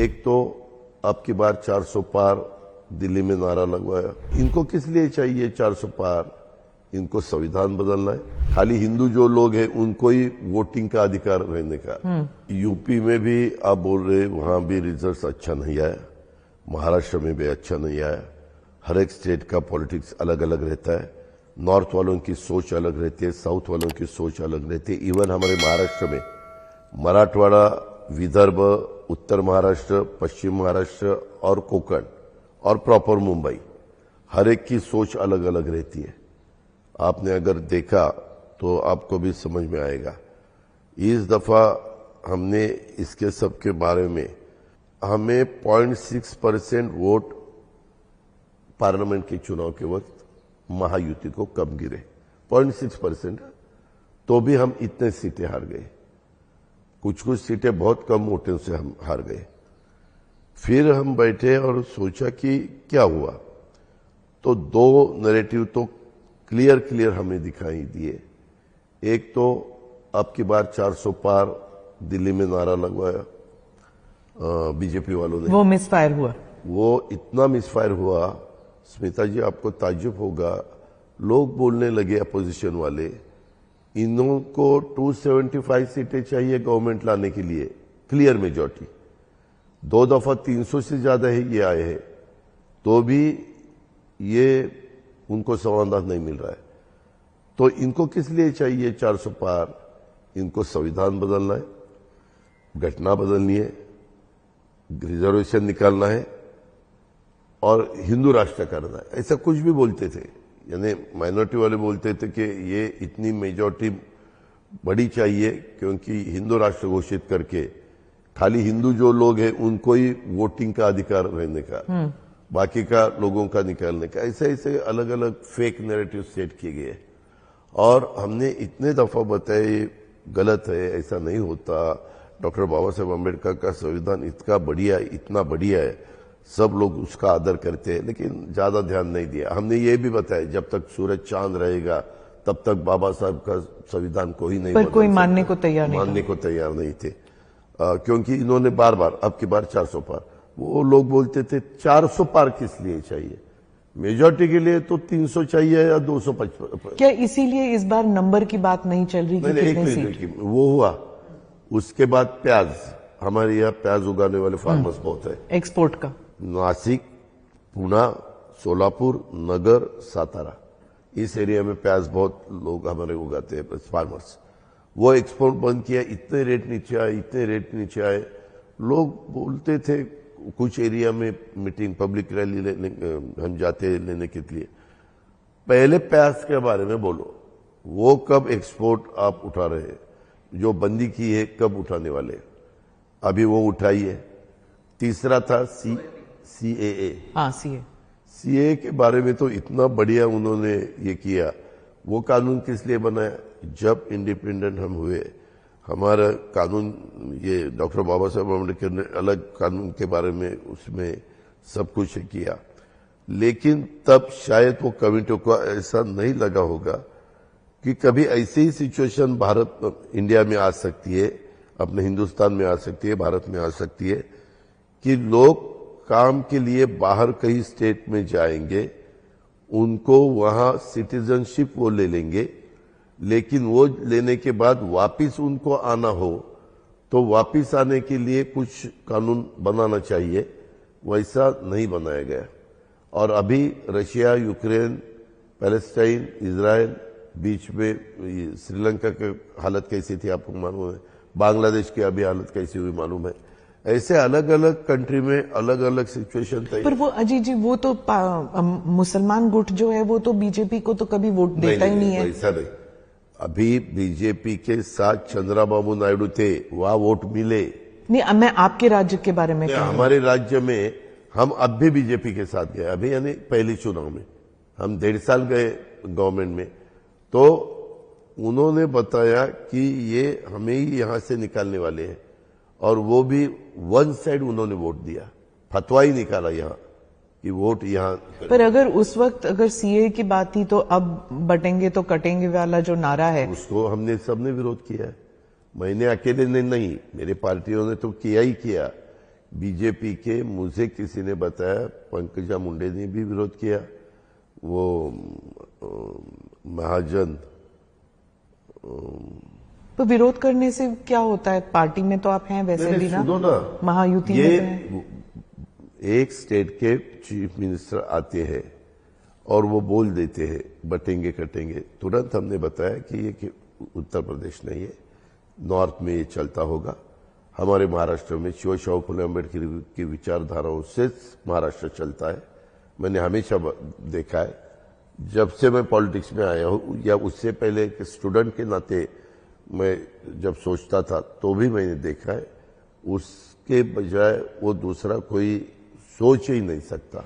एक तो अब की बार 400 पार दिल्ली में नारा लगवाया। इनको किस लिए चाहिए 400 पार? इनको संविधान बदलना है। खाली हिंदू जो लोग हैं उनको ही वोटिंग का अधिकार रहने का। यूपी में भी आप बोल रहे, वहां भी रिजल्ट अच्छा नहीं आया, महाराष्ट्र में भी अच्छा नहीं आया। हर एक स्टेट का पॉलिटिक्स अलग अलग रहता है। नॉर्थ वालों की सोच अलग रहती है, साउथ वालों की सोच अलग रहती है। इवन हमारे महाराष्ट्र में मराठवाड़ा, विदर्भ, उत्तर महाराष्ट्र, पश्चिम महाराष्ट्र और कोंकण और प्रॉपर मुंबई, हर एक की सोच अलग अलग रहती है। आपने अगर देखा तो आपको भी समझ में आएगा। इस दफा हमने इसके सब के बारे में हमें 0.6% वोट पार्लियामेंट के चुनाव के वक्त महायुति को कम गिरे, 0.6%। तो भी हम इतने सीटें हार गए। कुछ कुछ सीटें बहुत कम वोटों से हम हार गए। फिर हम बैठे और सोचा कि क्या हुआ। तो दो नैरेटिव तो क्लियर हमें दिखाई दिए। एक तो अब की बार 400 पार दिल्ली में नारा लगवाया बीजेपी वालों ने, वो मिसफायर हुआ। वो इतना मिसफायर हुआ, स्मिता जी आपको ताज्जुब होगा, लोग बोलने लगे अपोजिशन वाले, इनको 275 सीटें चाहिए गवर्नमेंट लाने के लिए, क्लियर मेजॉरिटी। 2 दफा 300 से ज्यादा ही ये आए हैं, तो भी ये उनको समाधान नहीं मिल रहा है। तो इनको किस लिए चाहिए 400 पार? इनको संविधान बदलना है, घटना बदलनी है, रिजर्वेशन निकालना है और हिंदू राष्ट्र करना है। ऐसा कुछ भी बोलते थे, यानी माइनॉरिटी वाले बोलते थे कि ये इतनी मेजॉरिटी बड़ी चाहिए क्योंकि हिंदू राष्ट्र घोषित करके खाली हिंदू जो लोग हैं उनको ही वोटिंग का अधिकार रहने का, बाकी का लोगों का निकालने का। ऐसे ऐसे अलग अलग फेक नैरेटिव सेट किए गए और हमने इतने दफा बताए गलत है, ऐसा नहीं होता। डॉक्टर बाबा साहेब अम्बेडकर का संविधान इतना बढ़िया है, इतना बढ़िया है, सब लोग उसका आदर करते हैं, लेकिन ज्यादा ध्यान नहीं दिया। हमने ये भी बताया जब तक सूरज चांद रहेगा तब तक बाबा साहब का संविधान कोई नहीं, पर कोई मानने को तैयार नहीं थे। क्योंकि इन्होंने बार बार अब की बार 400 पार, वो लोग बोलते थे 400 पार किस लिए चाहिए, मेजॉरिटी के लिए तो 300 चाहिए या 255। क्या इसीलिए इस बार नंबर की बात नहीं चल रही? वो हुआ। उसके बाद प्याज, हमारे यहाँ प्याज उगाने वाले फार्मर्स बहुत है, एक्सपोर्ट का। नासिक, पुणे, सोलापुर, नगर, सातारा, इस एरिया में प्याज बहुत लोग हमारे उगाते हैं फार्मर्स। वो एक्सपोर्ट बंद किया, इतने रेट नीचे आए। लोग बोलते थे, कुछ एरिया में मीटिंग, पब्लिक रैली हम जाते हैं लेने के लिए, पहले प्याज के बारे में बोलो, वो कब एक्सपोर्ट आप उठा रहे हैं, जो बंदी की है कब उठाने वाले, अभी वो उठाई है। तीसरा था CAA। हाँ, CAA के बारे में तो इतना बढ़िया उन्होंने ये किया। वो कानून किस लिए बनाया? जब इंडिपेंडेंट हम हुए, हमारा कानून, ये डॉक्टर बाबा साहब अम्बेडकर ने अलग कानून के बारे में उसमें सब कुछ किया, लेकिन तब शायद वो कमिटी को ऐसा नहीं लगा होगा कि कभी ऐसी ही सिचुएशन इंडिया में आ सकती है, अपने हिंदुस्तान में आ सकती है, भारत में आ सकती है कि लोग काम के लिए बाहर कहीं स्टेट में जाएंगे, उनको वहां सिटीजनशिप वो ले लेंगे, लेकिन वो लेने के बाद वापिस उनको आना हो तो वापिस आने के लिए कुछ कानून बनाना चाहिए। वैसा नहीं बनाया गया। और अभी रशिया, यूक्रेन, पैलेस्टाइन, इजराइल, बीच में श्रीलंका की हालत कैसी थी आपको मालूम है, बांग्लादेश की अभी हालत कैसी हुई मालूम है। ऐसे अलग अलग कंट्री में अलग अलग सिचुएशन था। पर वो अजीत जी, वो तो मुसलमान गुट जो है वो तो बीजेपी को तो कभी वोट देता ही नहीं है। ऐसा नहीं, अभी बीजेपी के साथ चंद्रबाबू नायडू थे, वहां वोट मिले नहीं। मैं आपके राज्य के बारे में कह हमारे राज्य में हम अब भी बीजेपी के साथ गए। अभी यानी पहले चुनाव में हम 1.5 साल गए गवर्नमेंट में, तो उन्होंने बताया कि ये हमें ही यहां से निकालने वाले हैं, और वो भी वन साइड उन्होंने वोट दिया, फतवा ही निकाला यहाँ कि वोट यहाँ। पर अगर उस वक्त अगर CAA की बात थी तो अब बटेंगे तो कटेंगे वाला जो नारा है, उसको हमने सबने विरोध किया है। मैंने अकेले ने नहीं, मेरे पार्टियों ने तो किया ही किया, बीजेपी के, मुझे किसी ने बताया पंकजा मुंडे ने भी विरोध किया, वो महाजन। तो विरोध करने से क्या होता है? पार्टी में तो आप हैं वैसे भी ना, सुनो ना, महायुति ये में तो हैं। एक स्टेट के चीफ मिनिस्टर आते हैं और वो बोल देते हैं बटेंगे कटेंगे, तुरंत हमने बताया कि ये कि उत्तर प्रदेश नहीं है, नॉर्थ में ये चलता होगा। हमारे महाराष्ट्र में शिवशाहू फुले अम्बेडकर की विचारधाराओं से महाराष्ट्र चलता है। मैंने हमेशा देखा है, जब से मैं पॉलिटिक्स में आया हूं या उससे पहले एक स्टूडेंट के नाते मैं जब सोचता था तो भी मैंने देखा है, उसके बजाय वो दूसरा कोई सोच ही नहीं सकता।